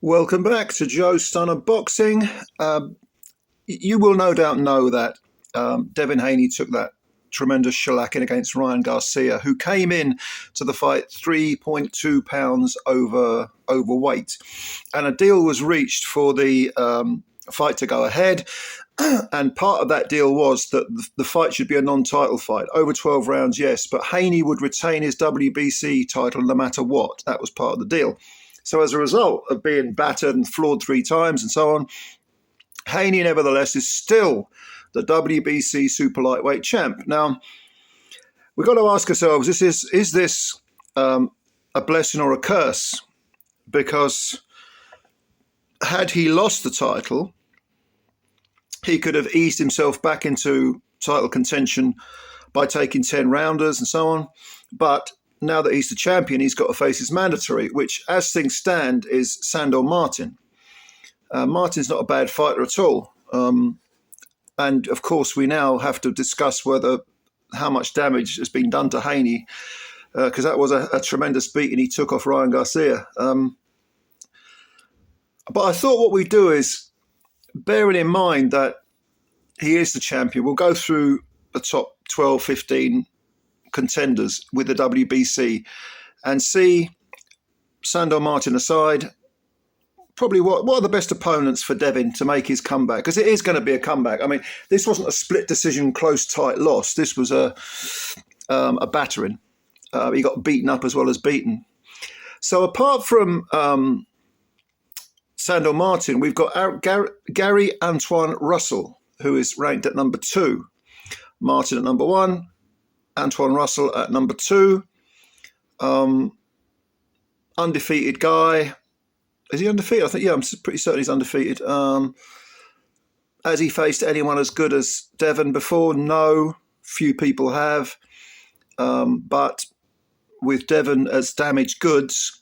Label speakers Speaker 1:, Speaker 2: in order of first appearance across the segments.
Speaker 1: Welcome back to Joe Stunner Boxing. You will no doubt know that Devin Haney took that tremendous shellacking against Ryan Garcia, who came in to the fight 3.2 pounds overweight, and a deal was reached for the fight to go ahead. And part of that deal was that the fight should be a non-title fight, over 12 rounds, yes, but Haney would retain his WBC title no matter what. That was part of the deal. So as a result of being battered and floored 3 times and so on, Haney, nevertheless, is still the WBC super lightweight champ. Now, we've got to ask ourselves, is this a blessing or a curse? Because had he lost the title, he could have eased himself back into title contention by taking 10 rounders and so on. But now that he's the champion, he's got to face his mandatory, which, as things stand, is Sandor Martin. Martin's not a bad fighter at all. And, of course, we now have to discuss how much damage has been done to Haney, because that was a tremendous beating he took off Ryan Garcia. But I thought what we do is, bearing in mind that he is the champion, we'll go through the top 12, 15 contenders with the WBC and see, Sandor Martin aside, probably what are the best opponents for Devin to make his comeback, because it is going to be a comeback. I mean, this wasn't a split decision, close, tight loss. This was a battering. He got beaten up as well as beaten. So apart from Sandor Martin, we've got Gary Antoine Russell, who is ranked at number 2. Martin at number 1. Antoine Russell at number 2. Undefeated guy. Is he undefeated? I think, yeah, I'm pretty certain he's undefeated. Has he faced anyone as good as Devin before? No, few people have. But with Devin as damaged goods,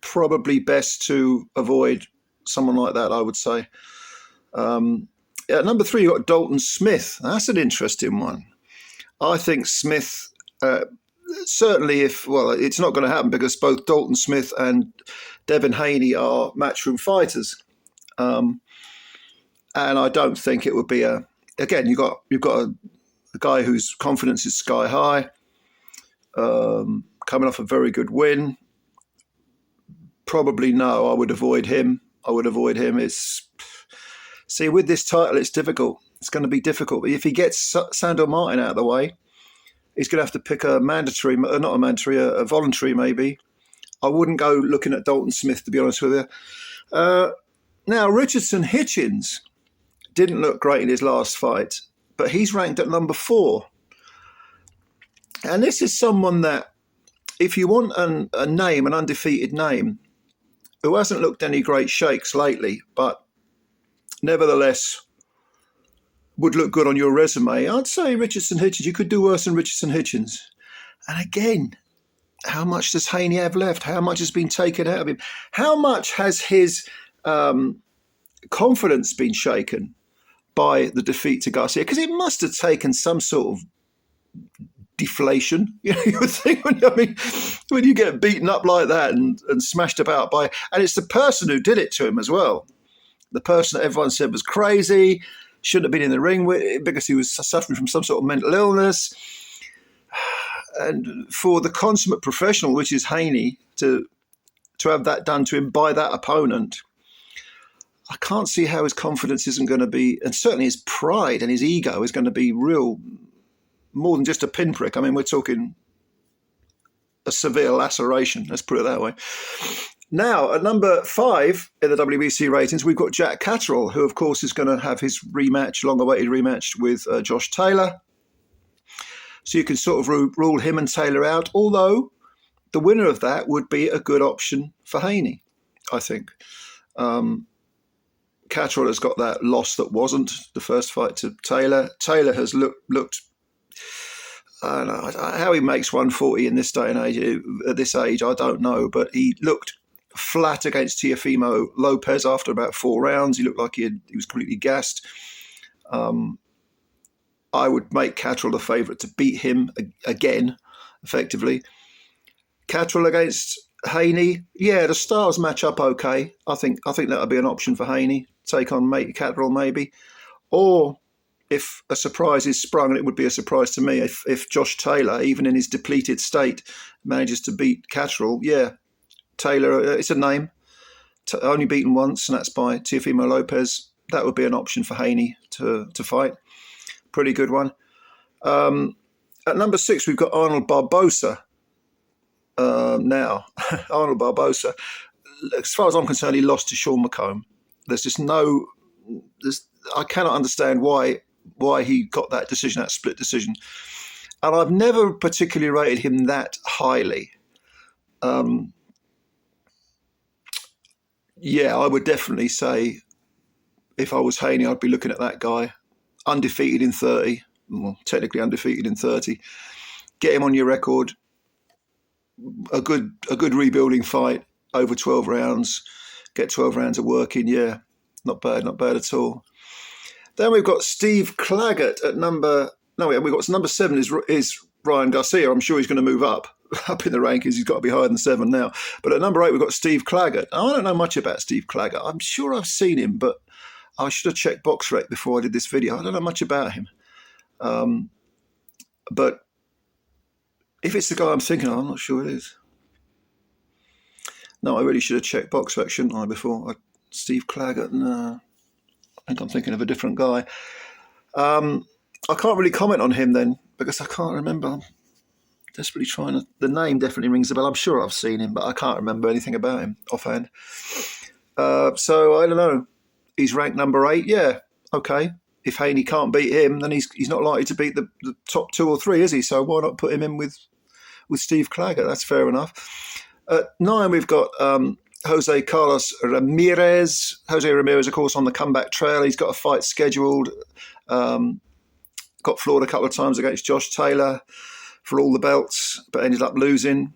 Speaker 1: probably best to avoid someone like that, I would say. At number 3, you've got Dalton Smith. That's an interesting one. I think Smith, certainly it's not going to happen because both Dalton Smith and Devin Haney are matchroom fighters. And I don't think it would be again, you've got a guy whose confidence is sky high, coming off a very good win. Probably no, I would avoid him. See, with this title, it's difficult. It's going to be difficult. But if he gets Sandor Martin out of the way, he's going to have to pick a voluntary maybe. I wouldn't go looking at Dalton Smith, to be honest with you. Now, Richardson Hitchens didn't look great in his last fight, but he's ranked at number 4. And this is someone that, if you want a name, an undefeated name, who hasn't looked any great shakes lately, but nevertheless would look good on your resume, I'd say Richardson Hitchens. You could do worse than Richardson Hitchens. And again, how much does Haney have left? How much has been taken out of him? How much has his confidence been shaken by the defeat to Garcia? Because it must have taken some sort of deflation. You would think, when you get beaten up like that and smashed about by, and it's the person who did it to him as well. The person that everyone said was crazy, shouldn't have been in the ring with, because he was suffering from some sort of mental illness. And for the consummate professional, which is Haney, to have that done to him by that opponent, I can't see how his confidence isn't going to be, and certainly his pride and his ego is going to be real, more than just a pinprick. I mean, we're talking a severe laceration, let's put it that way. Now, at number 5 in the WBC ratings, we've got Jack Catterall, who, of course, is going to have his long-awaited rematch with Josh Taylor. So you can sort of rule him and Taylor out, although the winner of that would be a good option for Haney, I think. Catterall has got that loss that wasn't the first fight to Taylor. Taylor has looked I don't know how he makes 140 in this day and age. At this age, I don't know, but he looked flat against Teofimo Lopez after about 4 rounds. He looked like he was completely gassed. I would make Catterall the favourite to beat him again, effectively. Catterall against Haney, yeah, the styles match up okay. I think that would be an option for Haney. Take on Mate Catterall maybe. Or if a surprise is sprung, and it would be a surprise to me if Josh Taylor, even in his depleted state, manages to beat Catterall, yeah, Taylor, it's a name. Only beaten once, and that's by Teofimo Lopez. That would be an option for Haney to fight. Pretty good one. At number 6, we've got Arnold Barbosa. Now, Arnold Barbosa, as far as I'm concerned, he lost to Sean McComb. There's just I cannot understand why he got that decision, that split decision. And I've never particularly rated him that highly. Yeah, I would definitely say if I was Haney, I'd be looking at that guy. Undefeated in 30. Well, technically undefeated in 30. Get him on your record. A good rebuilding fight over 12 rounds. Get 12 rounds of work in. Yeah, not bad at all. Then we've got Steve Claggett at number 7 is Ryan Garcia. I'm sure he's going to move up in the rankings. He's got to be higher than 7 now. But at number 8, we've got Steve Claggett. I don't know much about Steve Claggett. I'm sure I've seen him, but I should have checked BoxRec before I did this video. I don't know much about him. But if it's the guy I'm thinking of, I'm not sure it is. No, I really should have checked BoxRec, shouldn't I, before Steve Claggett? No, I think I'm thinking of a different guy. I can't really comment on him then because I can't remember. I'm desperately trying to. The name definitely rings a bell. I'm sure I've seen him, but I can't remember anything about him offhand. So I don't know. He's ranked number 8. Yeah, okay. If Haney can't beat him, then he's not likely to beat the top 2 or 3, is he? So why not put him in with Steve Claggett? That's fair enough. At 9, we've got Jose Carlos Ramirez. Jose Ramirez, of course, on the comeback trail. He's got a fight scheduled. Got floored a couple of times against Josh Taylor for all the belts, but ended up losing.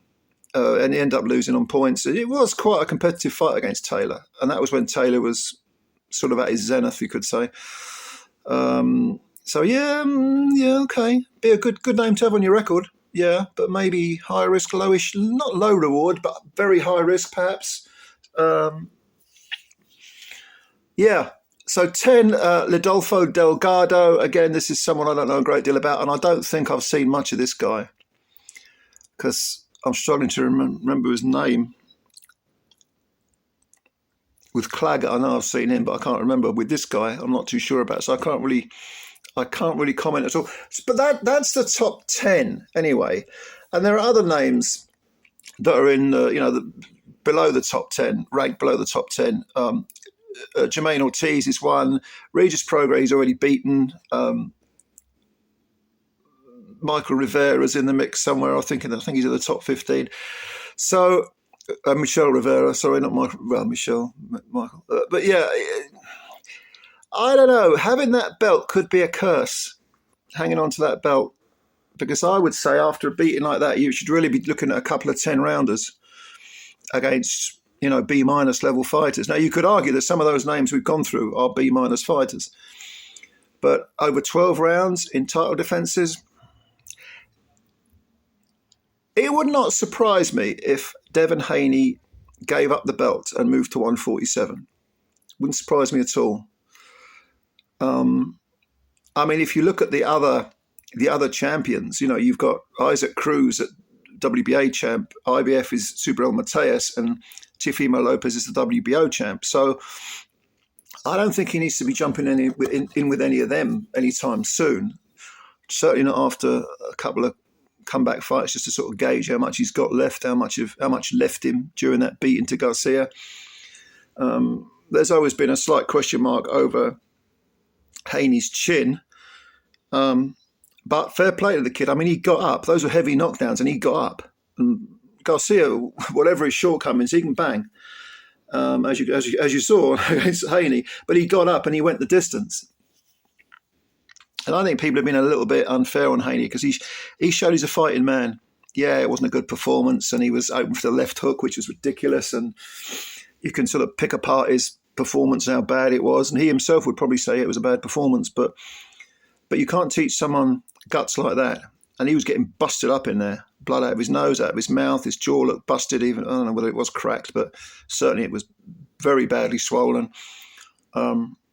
Speaker 1: And he ended up losing on points. It was quite a competitive fight against Taylor, and that was when Taylor was sort of at his zenith, you could say. So yeah, okay. Be a good name to have on your record. Yeah, but maybe high risk, lowish, not low reward, but very high risk perhaps. Yeah. So 10, Lidolfo Delgado. Again, this is someone I don't know a great deal about, and I don't think I've seen much of this guy because I'm struggling to remember his name. With Claggett, I know I've seen him, but I can't remember. With this guy, I'm not too sure about, so I can't really comment at all. But that's the top 10 anyway, and there are other names that are in below the top 10, ranked below the top 10. Jermaine Ortiz is one. Regis Prograis he's already beaten. Michael Rivera's in the mix somewhere. I think he's in the top 15. So Michelle Rivera, sorry, not Michael. Well, Michelle, Michael. But yeah, I don't know. Having that belt could be a curse. Hanging on to that belt, because I would say after a beating like that, you should really be looking at a couple of 10 rounders against B- level fighters. Now you could argue that some of those names we've gone through are B- fighters, but over 12 rounds in title defenses, it would not surprise me if Devin Haney gave up the belt and moved to 147. Wouldn't surprise me at all. I mean, if you look at the other champions, you've got Isaac Cruz at WBA champ, IBF is Subriel Mateus, and Teofimo Lopez is the WBO champ. So I don't think he needs to be jumping in with any of them anytime soon. Certainly not after a couple of comeback fights, just to sort of gauge how much he's got left, how much left him during that beating to Garcia. There's always been a slight question mark over Haney's chin. But fair play to the kid. I mean, he got up. Those were heavy knockdowns, and he got up. And Garcia, whatever his shortcomings, he can bang, as you saw against Haney. But he got up and he went the distance. And I think people have been a little bit unfair on Haney because he showed he's a fighting man. Yeah, it wasn't a good performance, and he was open for the left hook, which was ridiculous. And you can sort of pick apart his performance and how bad it was. And he himself would probably say it was a bad performance, but you can't teach someone guts like that. and he was getting busted up in there. Blood out of his nose, out of his mouth. His jaw looked busted. Even I don't know whether it was cracked, but certainly it was very badly swollen.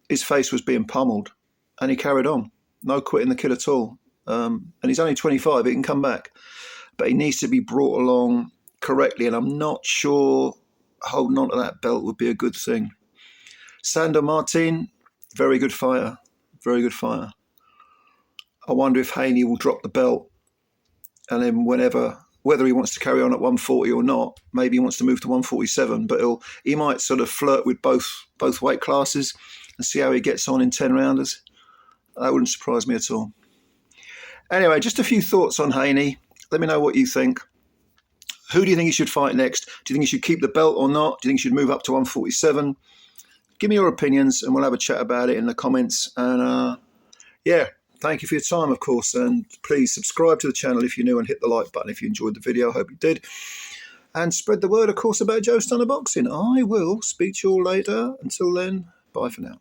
Speaker 1: His face was being pummeled, and he carried on. No quitting the kid at all. And he's only 25. He can come back, but he needs to be brought along correctly. And I'm not sure holding on to that belt would be a good thing. Sandor Martin, very good fighter. Very good fighter. I wonder if Haney will drop the belt, and then whether he wants to carry on at 140 or not, maybe he wants to move to 147, but he might sort of flirt with both weight classes and see how he gets on in 10 rounders. That wouldn't surprise me at all. Anyway, just a few thoughts on Haney. Let me know what you think. Who do you think he should fight next? Do you think he should keep the belt or not? Do you think he should move up to 147? Give me your opinions and we'll have a chat about it in the comments. And yeah, thank you for your time, of course. And please subscribe to the channel if you're new and hit the like button if you enjoyed the video. I hope you did. And spread the word, of course, about Joe Stunner Boxing. I will speak to you all later. Until then, bye for now.